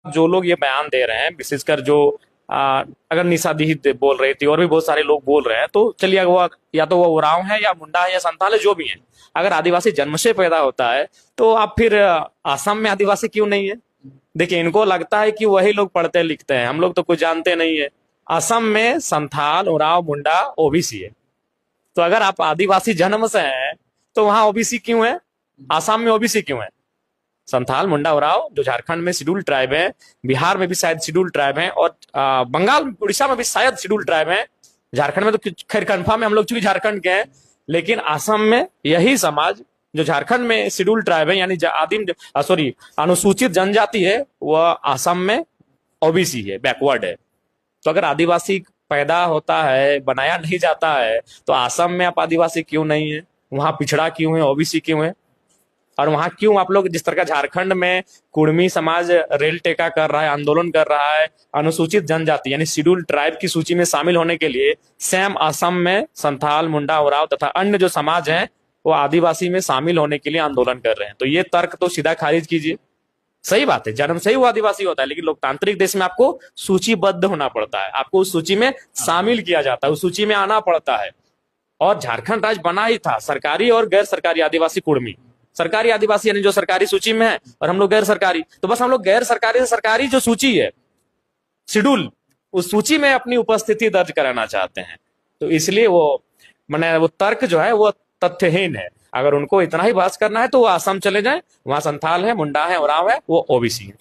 जो लोग ये बयान दे रहे हैं, विशेषकर जो अगर निशा दी बोल रही थी और भी बहुत सारे लोग बोल रहे हैं, तो चलिए वो या तो वो उरांव है या मुंडा है या संथाल है, जो भी है, अगर आदिवासी जन्म से पैदा होता है तो आप फिर असम में आदिवासी क्यों नहीं है? देखिए, इनको लगता है कि वही लोग पढ़ते लिखते हैं, हम लोग तो कुछ जानते नहीं है। असम में संथाल, उरांव, मुंडा ओबीसी है। तो अगर आप आदिवासी जन्म से हैं तो वहां ओबीसी क्यों है? असम में ओबीसी क्यों है? संथाल, मुंडा, उरांव जो झारखंड में शेड्यूल ट्राइब है, बिहार में भी शायद शेड्यूल ट्राइब है, और बंगाल, उड़ीसा में भी शायद शेड्यूल ट्राइब है। झारखंड में तो खैर कन्फर्म है, हम लोग चूंकि झारखंड के हैं, लेकिन असम में यही समाज जो झारखंड में शेड्यूल ट्राइब है, यानी आदिम सॉरी अनुसूचित जनजाति है, वह असम में ओबीसी है, बैकवर्ड है। तो अगर आदिवासी पैदा होता है, बनाया नहीं जाता है, तो असम में आप आदिवासी क्यों नहीं है? वहां पिछड़ा क्यों है, ओबीसी क्यों है? और वहां क्यों आप लोग जिस तरह का झारखंड में कुर्मी समाज रेल टेका कर रहा है, आंदोलन कर रहा है अनुसूचित जनजाति यानी शेड्यूल ट्राइब की सूची में शामिल होने के लिए, सेम असम में संथाल, मुंडा, उरांव तथा अन्य जो समाज हैं वो आदिवासी में शामिल होने के लिए आंदोलन कर रहे हैं। तो ये तर्क तो सीधा खारिज कीजिए। सही बात है, जन्म से ही वो आदिवासी होता है, लेकिन लोकतांत्रिक देश में आपको सूचीबद्ध होना पड़ता है, आपको उस सूची में शामिल किया जाता है, उस सूची में आना पड़ता है। और झारखंड राज्य बना ही था सरकारी और गैर सरकारी आदिवासी कुर्मी। सरकारी आदिवासी यानी जो सरकारी सूची में है, और हम लोग गैर सरकारी, तो बस हम लोग गैर सरकारी से सरकारी जो सूची है, शेड्यूल, उस सूची में अपनी उपस्थिति दर्ज कराना चाहते हैं। तो इसलिए वो मैंने वो तर्क जो है वो तथ्यहीन है। अगर उनको इतना ही बहस करना है तो वो असम चले जाएं, वहां संथाल है, मुंडा है, उरांव है, वो ओबीसी है।